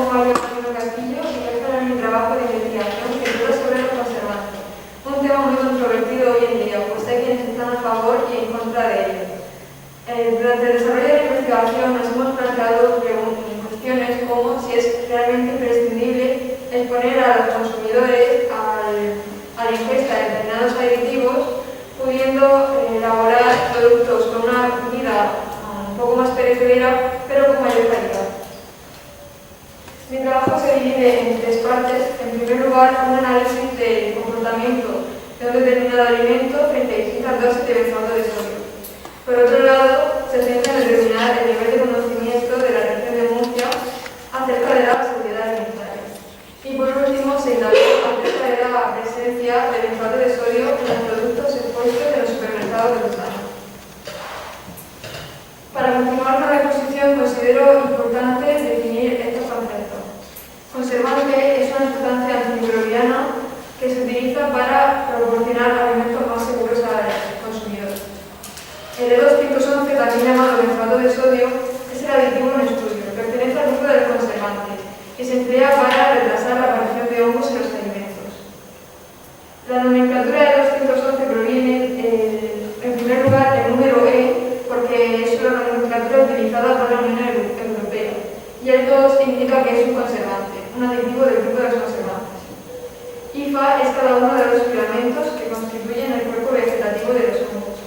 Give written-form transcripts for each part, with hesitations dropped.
llamo María Castillo y voy a mi trabajo de investigación que trata sobre los conservantes. Un tema muy controvertido hoy en día, pues hay quienes están a favor y en contra de ello. Durante el desarrollo de la investigación nos hemos planteado cuestiones como si es realmente imprescindible exponer a los consumidores a la ingesta de determinados aditivos, pudiendo elaborar productos con una vida un poco más perecedera, pero con mayor calidad. Mi trabajo se divide en tres partes. En primer lugar, un análisis del comportamiento de un determinado alimento frente a distintas dosis de benzoato de sodio. Por otro lado, se centra en determinar el nivel de conocimiento de la región de Murcia acerca de la seguridad alimentaria. Y por último, se indagó acerca de la presencia de benzoato de sodio en los productos expuestos en los supermercados de los años. Para continuar con la exposición, considero importante definir estos conceptos. Conservante es una sustancia antimicrobiana que se utiliza para proporcionar alimentos más seguros al consumidor. El E211, también llamado benzoato de sodio, es el aditivo en estudio, pertenece al grupo de los conservantes y se emplea para retrasar la aparición de hongos en los alimentos. La nomenclatura de E211 proviene, en primer lugar, del número E, porque es la nomenclatura utilizada por la Unión Europea, y el 2 indica que es un conservante, un aditivo del grupo de los conservantes. IFA es cada uno de los filamentos que constituyen el cuerpo vegetativo de los hongos.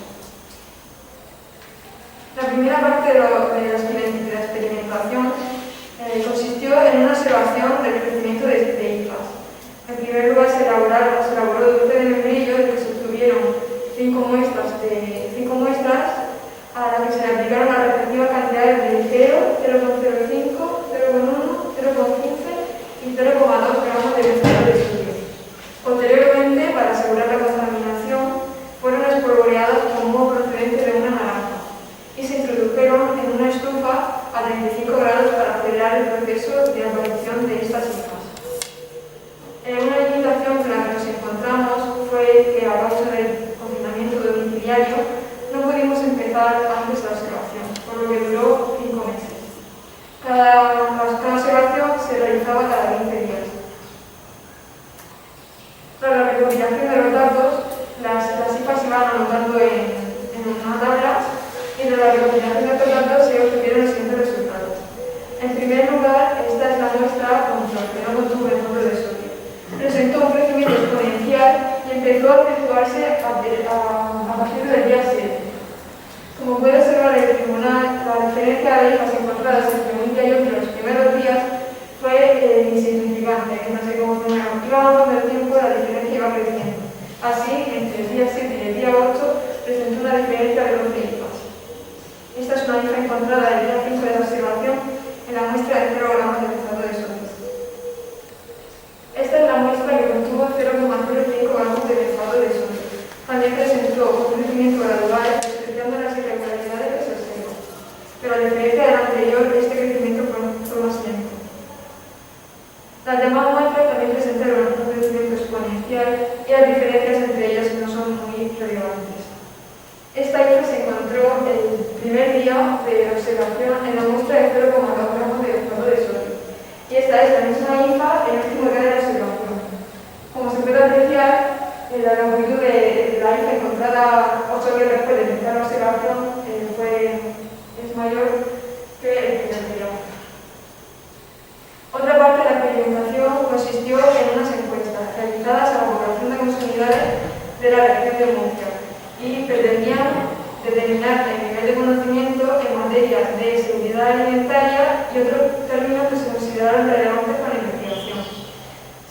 La primera parte de la experimentación consistió en una observación del crecimiento de IFAs. En primer lugar, se elaboró dulce de membrillo, en que se obtuvieron 5 muestras a las que se le aplicaron las respectivas cantidades de 0, 0,05, 0,1, 0,15 y 0,2 gramos de benzoato de sodio. Posteriormente, para asegurar la contaminación, fueron espolvoreadas con moho procedente de una naranja y se introdujeron en una estufa a 35 grados para acelerar el proceso de aparición de estas hifas. Una limitación con la que nos encontramos fue que, a causa del confinamiento domiciliario, no pudimos empezar antes la observación, por lo que duró 5 meses. Cada observación se realizaba cada 20 días. Tras la recopilación de los datos, las hifas se iban anotando en una tabla y tras la recopilación de estos datos se obtuvieron los siguientes resultados. En primer lugar, esta es la muestra control, que no contuvo benzoato de sodio. Presentó un crecimiento exponencial y empezó a acentuarse a partir del día 7. Como puede observar el tribunal, la diferencia de hifas encontradas entre un día y otro en los primeros días fue insignificante, no sé cómo iba avanzando el tiempo, la diferencia iba creciendo. Así, entre el día 7 y el día 8 presentó una diferencia de 12 hifas. Esta es una hifa encontrada el día 5 de la observación en la muestra de 0 gramos de benzoato de sodio. Esta es la muestra que contuvo 0,05 gramos de benzoato de sodio. También presentó un crecimiento gradual, despreciando las irregularidades que se observan. Pero a diferencia del anterior, este crecimiento fue más lento. Las demás muestras también presentaron un crecimiento exponencial y las diferencias entre ellas no son muy relevantes. Esta hifa se encontró el primer día de observación en la muestra de 0,2 gramos de benzoato de sodio. Y esta es la misma hifa el último día de la observación. Como se puede apreciar, la longitud de la hifa encontrada 8 días después de empezar la observación es mayor que el primer día. Otra parte de la experimentación consistió en unas encuestas realizadas a la población de consumidores de la región de Murcia y pretendían determinar el nivel de conocimiento en materia de seguridad alimentaria y otros términos que se consideraron relevantes para la investigación.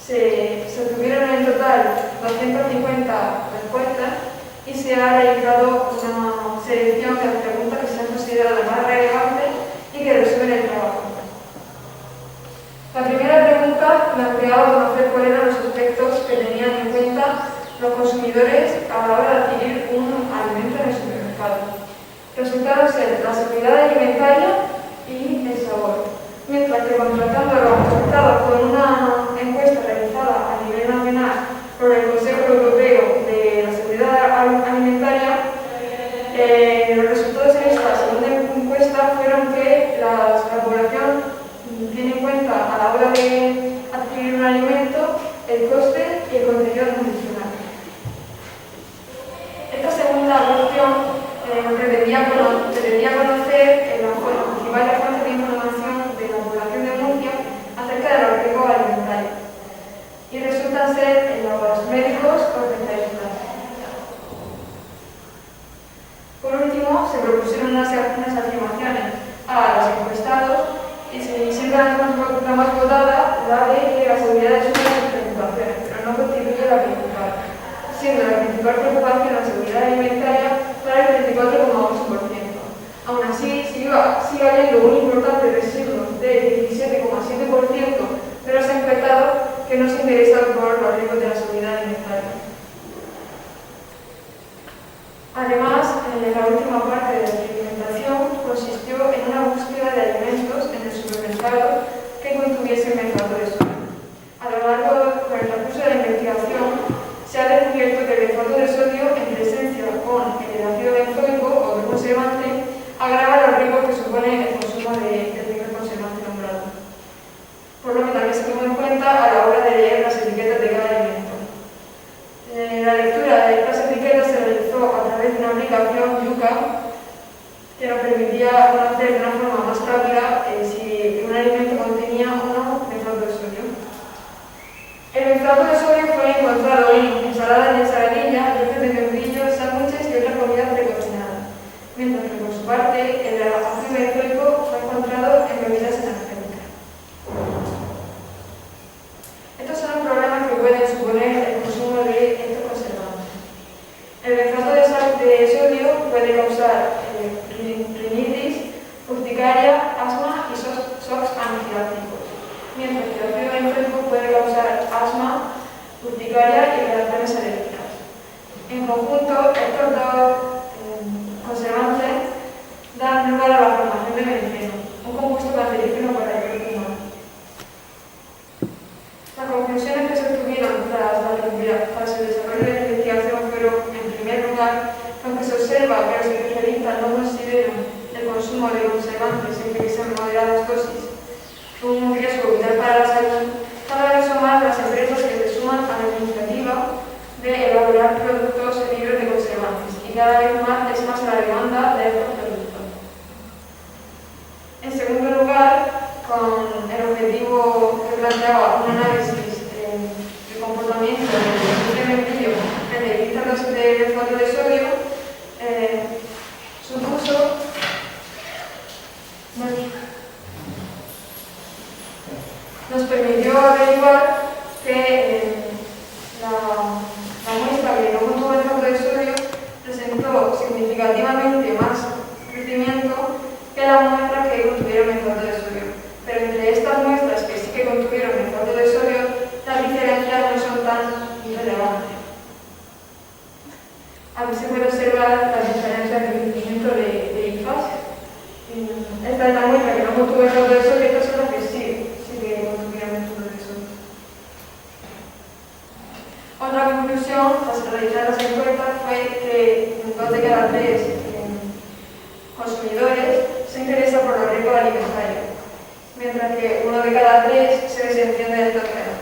Se obtuvieron en total 250 respuestas y se ha realizado una selección de las preguntas que se han considerado más relevantes y que resumen el trabajo. La primera pregunta planteaba conocer cuáles eran los aspectos que tenían en cuenta los consumidores a la hora de adquirir un alimento en el supermercado. Resultaron ser la seguridad alimentaria y el sabor. Mientras que contrastando los resultados con una encuesta realizada a nivel nacional por el Consejo Europeo de la Seguridad Alimentaria, los resultados en esta segunda encuesta fueron que la población tiene en cuenta a la hora pretendía conocer la principal fuente de información de la población de Murcia acerca de los riesgos alimentarios. Y resultan ser los médicos o especialistas. Por último, se propusieron unas afirmaciones a los encuestados y siempre la más votada la de que la seguridad es una de sus preocupaciones, pero no constituye la principal, siendo la principal preocupación la seguridad alimentaria para el 34,8%. Aún así, sigue habiendo un importante residuo de 17,7% de los encuestados que no se interesan por los riesgos de la seguridad alimentaria. Además, la última parte de la experimentación consistió en una búsqueda de alimentos en el supermercado que contuviesen benzoato de sodio. A lo largo del transcurso de la investigación, se ha descubierto que el benzoato de sodio, en presencia con el ácido benzoico o otro conservante, agrava los riesgos que supone el consumo del primer conservante nombrado. Por lo que también se tuvo en cuenta a la hora de leer las etiquetas de cada alimento. La lectura de estas etiquetas se realizó a través de una aplicación Yuka que nos permitía conocer de una forma más rápida si un alimento contenía o no benzoato de sodio. El benzoato de sodio fue encontrado en ensaladas y ensaladillas, dulces de membrillo, sándwiches y otras comidas precocinadas, mientras que por su parte el ácido benzoico fue encontrado en bebidas energéticas. Estos son los problemas que pueden suponer el consumo de estos conservantes. El benzoato de sodio puede causar rinitis, urticaria, asma y shocks anafilácticos, mientras que el ácido benzoico puede causar asma, urticaria y reacciones alérgicas. En conjunto, estos dos conservantes dan lugar a la formación de benceno, un compuesto cancerígeno para el cuerpo humano. Las conclusiones que se obtuvieron tras el desarrollo de la investigación fueron, en primer lugar, aunque se observa que los especialistas no consideran el consumo de conservantes siempre que sean moderadas dosis un riesgo vital para la salud, cada vez son más las empresas que se suman a la iniciativa de elaborar productos libres de conservantes y cada vez más es más la demanda de estos productos. En segundo lugar, con el objetivo que planteaba un análisis del comportamiento del membrillo en distintas dosis de benzoato de sodio, supuso nos permitió averiguar que la muestra que no contuvo benzoato de sodio presentó significativamente más crecimiento que las muestras que contuvieron benzoato de sodio. Pero entre estas muestras que sí que contuvieron benzoato de sodio, las diferencias no son tan relevantes. Aquí se puede observar las diferencias de crecimiento de IFAS. Esta es la muestra que no contuvo benzoato de sodio, estas son las que sí que contuvieron benzoato de sodio. Otra conclusión, tras realizar las encuestas, fue que 2 de cada 3 consumidores se interesa por los riesgos alimentarios, mientras que 1 de cada 3 se desentiende de estos temas.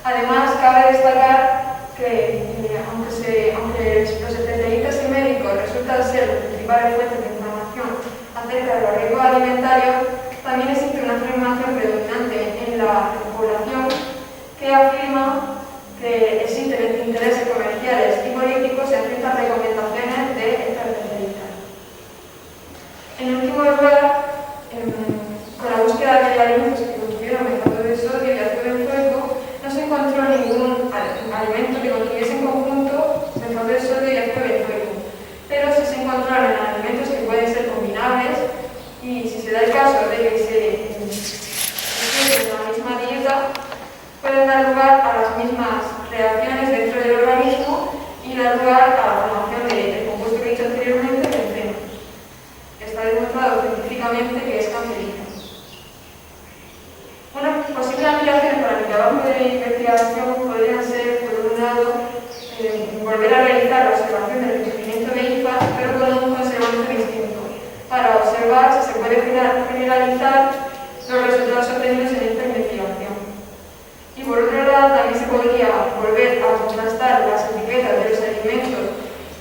Además, cabe destacar que, aunque los especialistas y médicos resultan ser las principales fuentes de información acerca de los riesgos alimentarios, también existe una afirmación predominante en la población que afirma que existen intereses comerciales y políticos en ciertas recomendaciones de estos especialistas. En último lugar, con la búsqueda de alimentos que contuvieron benzoato de sodio y ácido benzoico, no se encontró ningún alimento que contuviese en conjunto benzoato de sodio y ácido benzoico, pero sí se encontraron alimentos que pueden ser combinables y, si se da el caso de que se ingieren la misma dieta, pueden dar lugar a las mismas reacciones dentro del organismo y dar lugar a la formación del compuesto que he dicho anteriormente, benceno. Está demostrado científicamente que es cancerígeno. Una posible aplicación para mi trabajo de investigación podrían ser, por un lado, volver a realizar la observación del crecimiento de IFAS, pero con un conservante distinto, para observar si se puede generalizar los resultados obtenidos en esta investigación. Y por otro lado, también se podría volver a contrastar las etiquetas de los alimentos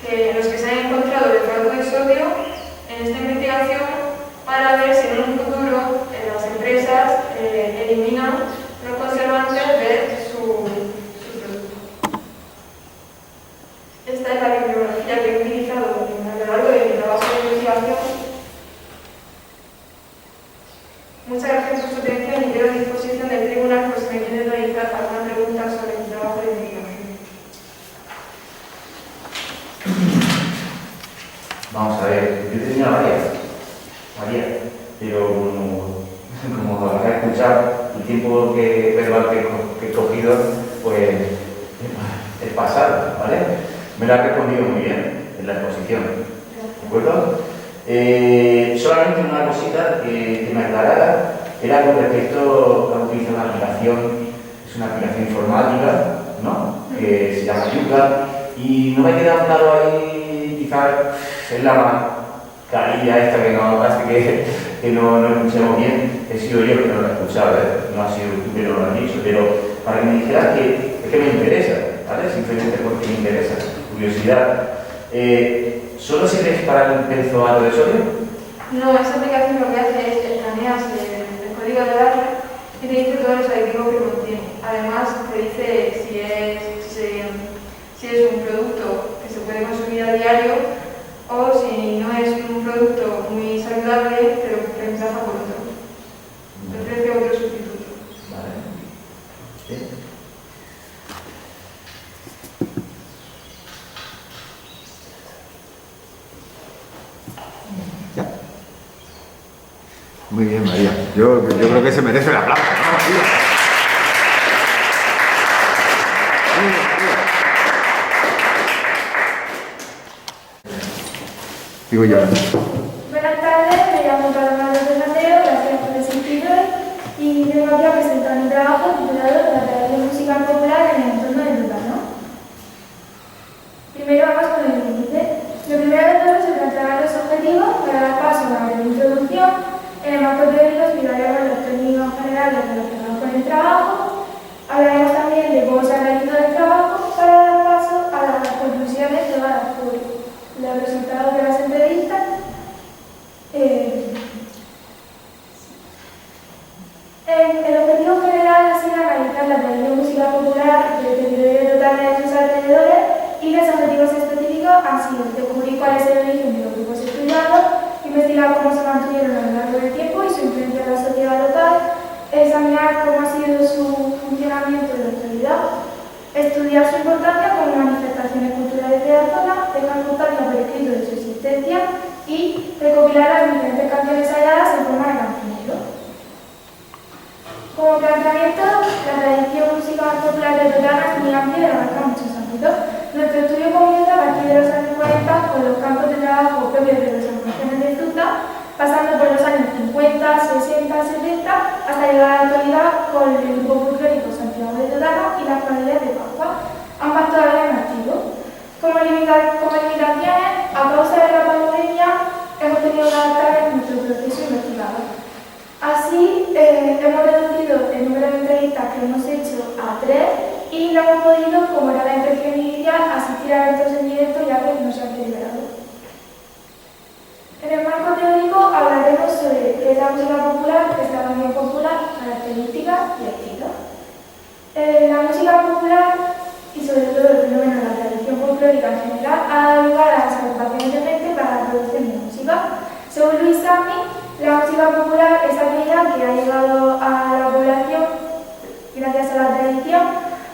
en los que se han encontrado benzoato de sodio en esta investigación investigación para ver si en un futuro las empresas eliminan los conservantes de su producto. Esta es la bibliografía que he utilizado a lo largo de mi trabajo de investigación. Muchas gracias por su atención y quedo a disposición del tribunal por si me quieren realizar alguna pregunta sobre mi trabajo de investigación. Vamos a ver, yo tenía varias, pero como vas a escuchar, el tiempo verbal que he cogido, pues es pasado, ¿vale? Me lo ha respondido muy bien en la exposición, ¿de acuerdo? Solamente una cosita que me aclarara era con respecto a utilizar una aplicación, es una aplicación informática, ¿no? Que se llama Yuka, y no me queda claro ahí, quizás es la carilla esta que no hace que no escuchemos bien. He sido yo que no lo he escuchado, no ha sido tú que no lo has dicho, pero para que me dijeras que es que me interesa, ¿vale? Simplemente porque me interesa, curiosidad. ¿Solo sirve para el benzoato de sodio? No, esa aplicación lo que hace es escaneas el código de barra y te dice todos los aditivos que contiene. Además, te dice si es un producto que se puede consumir a diario o si no es un producto muy saludable, te lo reemplaza por otro. Te ofrece otro sustituto. Vale. ¿Sí? Ya. Muy bien, María. Yo creo que se merece el aplauso, ¿no, María? Muy bien, María. Digo yo. Buenas tardes, me llamo Paloma López Mateo, gracias por asistir hoy y vengo aquí a presentar mi trabajo titulado La tradición musical popular en el entorno del urbano. Primero vamos con el índice. Lo primero de todo se plantearán los objetivos para dar paso a la breve introducción. En el marco teórico explicaremos los términos generales relacionados con el trabajo. Hablaremos también de cómo se ha realizado el trabajo para dar paso a las conclusiones llevadas por los resultados de las entrevistas. El objetivo general ha sido analizar la tradición musical popular del territorio total de sus alrededores y los objetivos específicos han sido descubrir cuál es el origen de los grupos estudiados, investigar cómo se mantuvieron a lo largo del tiempo y su influencia en la sociedad local, examinar cómo ha sido su funcionamiento en la actualidad, estudiar su importancia como manifestaciones culturales de la zona, dejar constancia por escrito de su existencia y recopilar las diferentes canciones halladas en forma de cancionero. Como planteamiento, la tradición musical popular de Totana es muy amplia y abarca muchos ámbitos. Nuestro estudio comienza a partir de los años 40 con los campos de trabajo propios de los almacenes de fruta, pasando por los años 50, 60, 70, hasta llegar a la actualidad con el grupo folclórico Santiago de Totana y las familias de Pascua, ambas todavía en activo. Como limitaciones, a causa de la pandemia, hemos tenido que adaptar nuestro proceso investigado. Así, hemos reducido el número de entrevistas que hemos hecho a 3 y no hemos podido, como era la intención inicial, asistir a eventos en directo ya que no se han celebrado. En el marco teórico hablaremos sobre qué es la música popular, qué es la canción popular, características y estilos. La música popular y sobre todo el fenómeno de la tradición folclórica en general ha dado lugar a las agrupaciones de gente para la producción de música. Según Luis Sami, la música popular es aquella que ha llegado a la población gracias a la tradición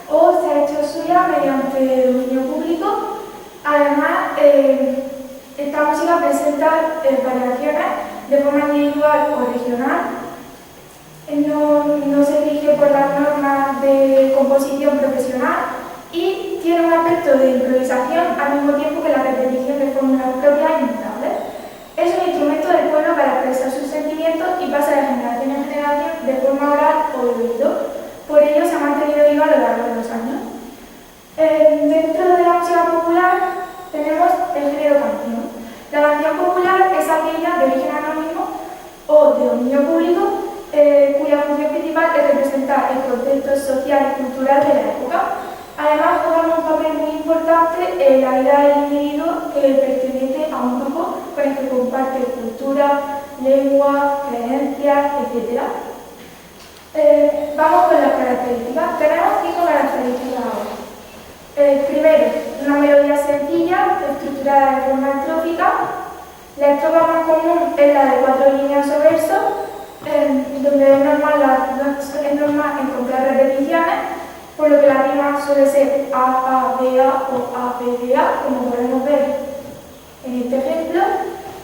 o se ha hecho suya mediante el dominio público. Además, esta música presenta variaciones de forma individual o regional. No se rige por las normas de composición profesional y tiene un aspecto de improvisación al mismo tiempo que la repetición de fórmulas propias inmutables. Es un instrumento del pueblo para expresar sus sentimientos y pasa de generación en generación de forma oral o de oído. Por ello se ha mantenido viva a lo largo de los años. Dentro de la música popular tenemos el género canción. La canción popular es aquella de origen anónimo o de dominio público cuya función principal es representar el contexto social y cultural de la época. Además, juegan un papel muy importante en la vida del individuo que pertenece a un grupo con el que comparte cultura. cultura, lengua, creencias, etc. Vamos con las características. Tenemos 5 características ahora. Primero, una melodía sencilla, estructurada de forma estrófica. La estrofa más común es la de 4 líneas o versos, donde es normal encontrar repeticiones, por lo que la rima suele ser A, A, B, A o A, B, B, A, como podemos ver en este ejemplo,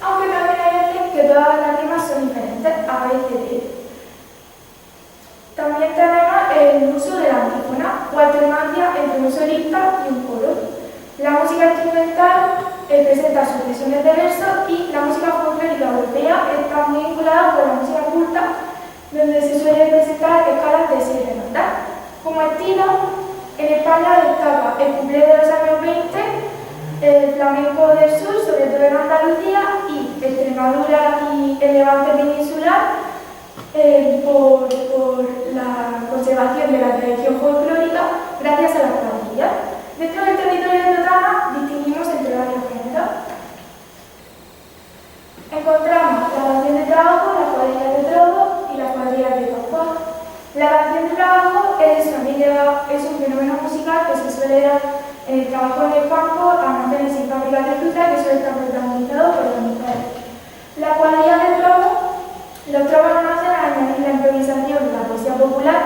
aunque también hay veces que todas las rimas son diferentes, A, B, C, D. También tenemos el uso de la antífona o alternancia entre un solista y un coro. La música instrumental presenta sucesiones de versos y la música folclórica europea está muy vinculada con la música culta, donde se suele presentar escalas de 7 notas. Como estilo, en España destaca el cuplé de los años 20, el flamenco del sur, sobre todo en Andalucía, y Extremadura y el Levante peninsular, por la conservación de la tradición folclórica gracias a las cuadrillas. Dentro del territorio de Totana distinguimos entre varios géneros. Encontramos la canción de trabajo, las cuadrillas de trodo y las cuadrillas de pascua. La canción de trabajo es un fenómeno musical que se suele dar en el trabajo en el campo, almacenes y fábricas de fruta, que suele estar protagonizado por las mujeres. La cuadrilla de trodo, los trovos nacen al añadir la improvisación de la poesía popular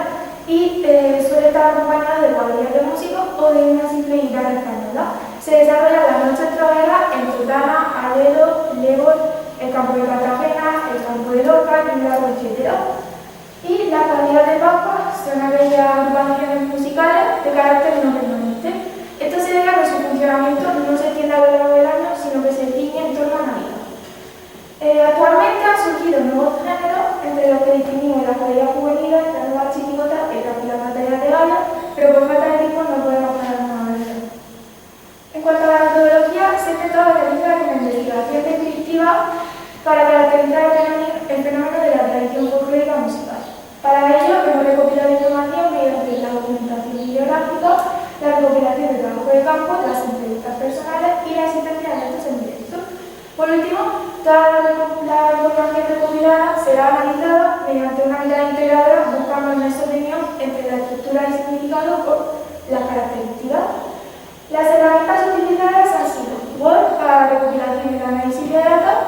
y suele estar acompañado de cuadrillas de músicos o de una simple guitarra española. Se desarrolla las noches troveras en Totana, Aledo, Lebor, el campo de Cartagena, el campo de Lorca, Quimbrago, etc. Y las cuadrillas de Pascua son aquellas agrupaciones musicales de carácter no permanente. Esto se debe a que su funcionamiento no se extiende a lo largo del año, sino que se ciñe en torno a Navidad. Actualmente han surgido nuevos géneros, entre los que distinguimos las cuadrillas juveniles, las nuevas chirigotas y las batallas de gala, pero por falta de tiempo no podemos parar una vez. En cuanto a la metodología, se ha intentado realizar una investigación descriptiva para caracterizar el fenómeno de la tradición folclórica musical. Para ello, hemos recopilado información mediante la documentación bibliográfica, la recopilación de trabajo de campo, las entrevistas personales y la asistencia de actos en directo. Por último, toda la información recopilada será analizada mediante una mirada integradora buscando el nexo de unión entre la estructura y significado por las características. Las herramientas utilizadas han sido Word para la recopilación y el análisis de datos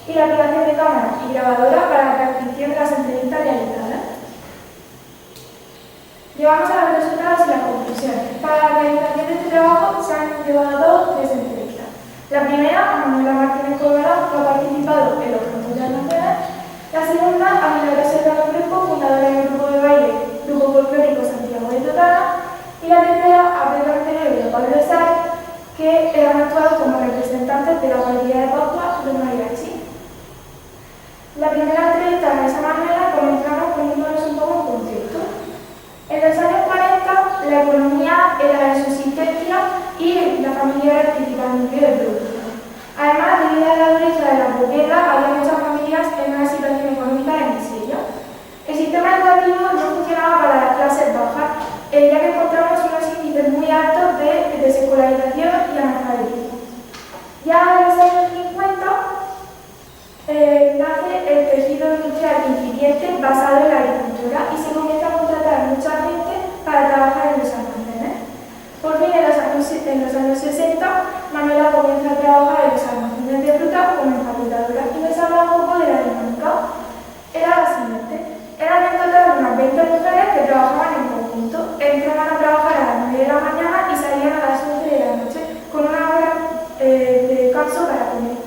y la aplicación de cámara y grabadora para la transcripción de las entrevistas realizadas. Llegamos a los resultados y las conclusiones. Para la realización de este trabajo se han llevado a cabo 3 entrevistas. La primera, a Manuela Martínez Corbalán, que ha participado en los campos de almacenes. La segunda, a Milagros Serrano Crespo, fundadora del grupo de baile Grupo Folclórico Santiago de Totana. Y la tercera, a Pedro Antenero y a Pablo Sáez, que han actuado como representantes de la cuadrilla de Pascua de Mariachi. La primera entrevista a esa Manuela comenzamos poniéndonos un poco en contexto. En los años 40, la economía era de subsistencia y la familia era el principal medio de producción. Además, debido a la dureza de la posguerra, había muchas familias en una situación económica de miseria. El sistema educativo no funcionaba para las clases bajas, ya que encontramos unos índices muy altos de desescolarización y analfabetismo. Ya en los años 50, nace el tejido industrial incipiente basado en la agricultura y se comienza a contratar mucha gente para trabajar en los almacenes. Por fin, en los años 60, Manuela comienza a trabajar en los almacenes de fruta como empaquetadora y nos habla un poco de la dinámica. Era la siguiente: eran en total unas 20 mujeres que trabajaban en conjunto. Entraban a trabajar a las 9 de la mañana y salían a las 11 de la noche con una hora de descanso para comer.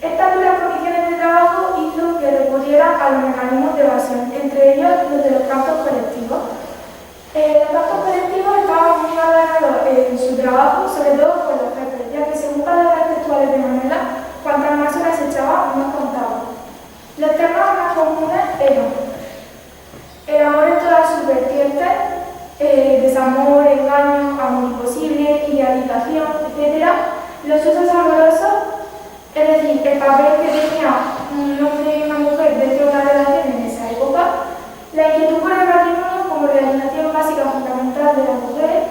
Estas duras condiciones de trabajo hizo que recurrieran a los mecanismos de evasión, entre ellos los de los pactos colectivos. Los pactos colectivos estaban muy ordenados en su trabajo, sobre todo por los jefes, ya que según palabras textuales de Manuela, cuantas más horas echaba, más contaba. Los temas más comunes eran el amor en todas sus vertientes, desamor, engaño, amor imposible, idealización, etc. Los usos amorosos, es decir, el papel que tenía un hombre y una mujer dentro de una relación en esa época, la inquietud por el matrimonio como realización básica fundamental de las mujeres,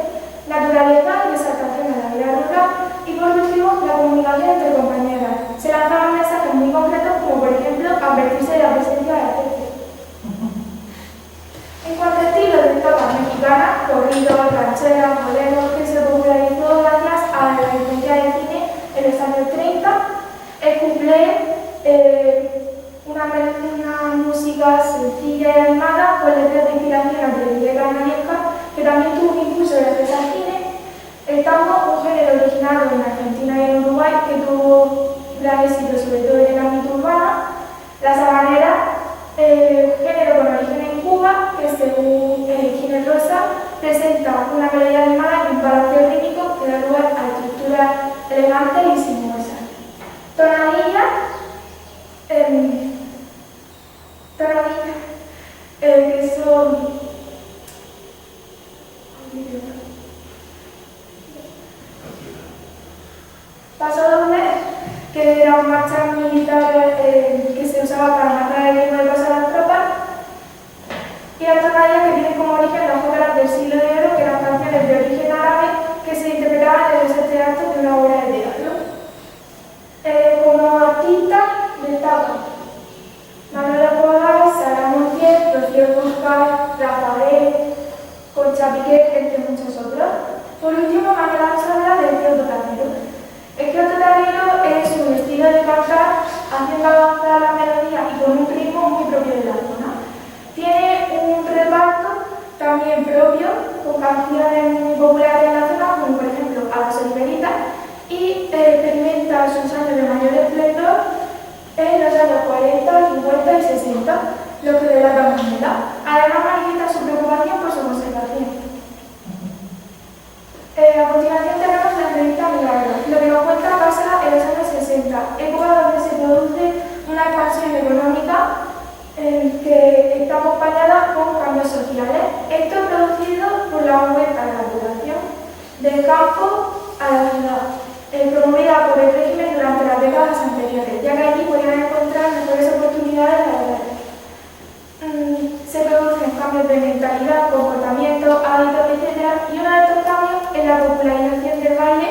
naturaleza y exaltación de la vida rural y, por último, la comunicación entre compañeras. Se lanzaban mensajes muy concretos advertirse de la presencia de la peste. En cuanto a estilos de topas mexicanas, corridos, rancheras, boleros, que se popularizó gracias a la influencia del cine en los años 30, el cuplé, una música sencilla y animada con letras de inspiración de Viveca Manesca, que también tuvo un impulso gracias al cine. El tango, un género originado en Argentina y en Uruguay, que tuvo gran éxito sobre todo en el ámbito urbano. La sabanera, género con origen en Cuba, que según Ginés Rosa presenta una melodía animada y un balance rítmico que da lugar a estructuras elegantes y sinuosas. Tonadilla, que son pasodobles, que eran marchas militares que se usaban para marcar el ritmo de paso a las tropas, y las tonadillas, que tienen como origen las óperas del siglo de oro, que eran canciones de origen árabe que se interpretaban en los 7 actos de una obra de teatro. Como artistas destacan Manuel Escobar, Sara Montiel, Rocío Dúrcal, Rafael, Concha Piqué, entre muchos otros. Por último, Manuel habla del Kioto Tanero. El Kioto Tanero es un estilo de cantar haciendo avanzar la melodía y con un ritmo muy propio de la zona. Tiene un reparto también propio, con canciones muy populares en la zona, como por ejemplo A las Oliveritas, y experimenta sus años de mayor esplendor en los años 40, 50 y 60, lo que delata Manuela. Además manifiesta su preocupación por su conservación. A continuación tenemos la entrevista a Milagro. Lo que nos cuenta pasa en los años 60, época donde se produce una expansión económica que está acompañada con cambios sociales. Esto es producido por la vuelta de la población del campo a la ciudad, promovida por el régimen durante las décadas anteriores, ya que allí podían encontrar mejores oportunidades laborales. Se producen cambios de mentalidad, comportamiento, hábitos, etc. Y uno de estos cambios es la popularización del baile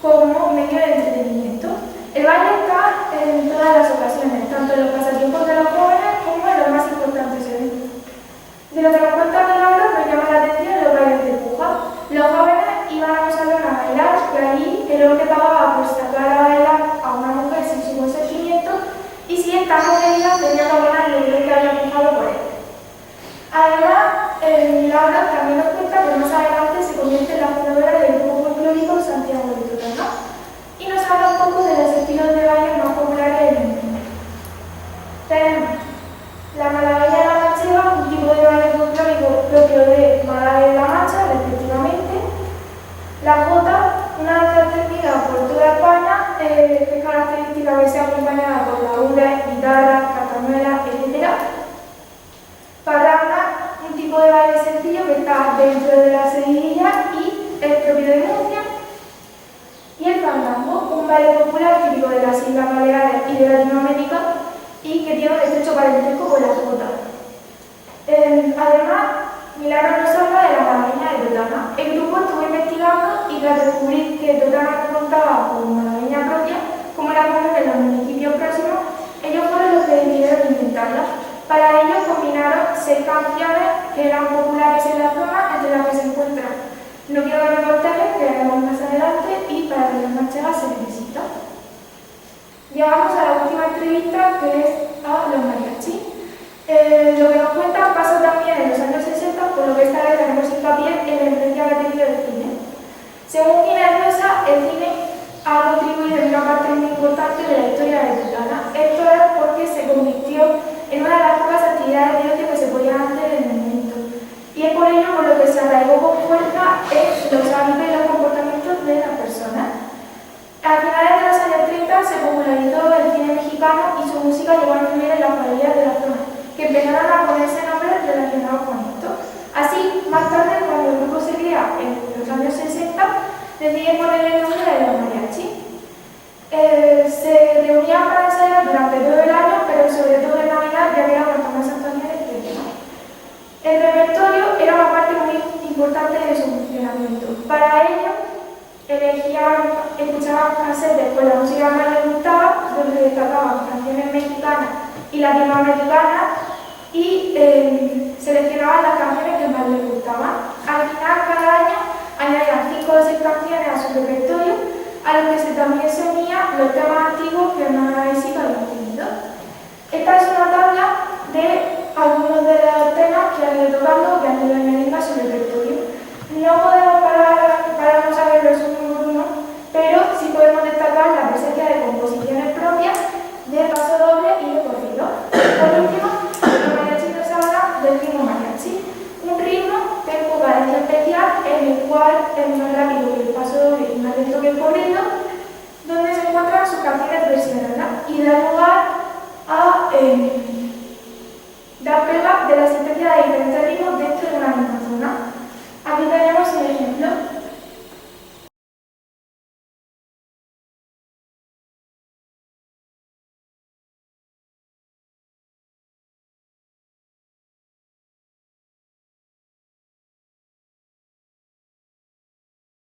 como medio de entretenimiento. El baile está en todas las ocasiones, tanto en los pasatiempos de los jóvenes como en los más importantes eventos. De lo que nos cuenta Milagro, nos llama la atención los bailes de puja. Los jóvenes iban a un salón a bailar, y allí el hombre pagaba por sacar a bailar a una mujer sin su consentimiento, y si esta no quería, tenía que abonar el dinero que había pujado por él. Además, Milagro también nos cuenta que más adelante se convierte en la fundadora del grupo folclórico Santiago de Totana, y nos habla un poco de los estilos de baile más populares del mundo. Tenemos la malagueña de la manchega, un tipo de baile folclórico propio de Málaga y La Mancha, respectivamente. La jota, una danza extendida por toda España, que es característica que sea acompañada por laúdes, guitarras, castañuelas, etc. Parranda, un tipo de baile sencillo que está dentro de la seguidilla y es propio de Murcia. Y el fandango, un baile popular típico de las Islas Baleares y de Latinoamérica y que tiene un estrecho parentesco con la jota. Además, Milagro nos habla de la malagueña de Totana. El grupo estuvo investigando y tras descubrir que Totana no contaba con malagueña propia, como la ponen en los municipios próximos, ellos fueron los que decidieron inventarla. Para ello combinaron 6 canciones que eran populares en la zona, entre las que se encuentran No quiero que me cortejes, que haremos más adelante, y Para que las manchegas se necesita. Llegamos a la última entrevista, que es a los mariachis. Lo que nos cuentan pasa también en los años 60, por lo que esta vez haremos hincapié en la influencia que ha tenido el cine. Según Ginés Rosa, el cine ha contribuido en una parte muy importante de la historia de Totana. Esto es porque se convirtió en una de las pocas actividades de ocio que se podían hacer en el momento. Y es por ello por lo que se arraigó con fuerza en los hábitos y los comportamientos de las personas. A finales de los años 30 se popularizó el cine mexicano y su música llegó a influir en las cuadrillas de la zona, que empezaron a ponerse nombres relacionados con esto. Así, más tarde, cuando el grupo se crea en los años 60, deciden ponerle el nombre de los mariachis. Se reunían para ensayar durante todo el año, pero sobre todo en Navidad, ya que era cuanto más actuaciones que tenían. El repertorio era una parte muy importante de su funcionamiento. Para ello, escuchaban casetes con la música que más les gustaba, donde destacaban canciones mexicanas y y latinoamericana y seleccionaban las canciones que más les gustaban. Al final, cada año añadían 5 o 6 canciones a su repertorio, a los que también se unían los temas antiguos que más éxito habían tenido. Esta es una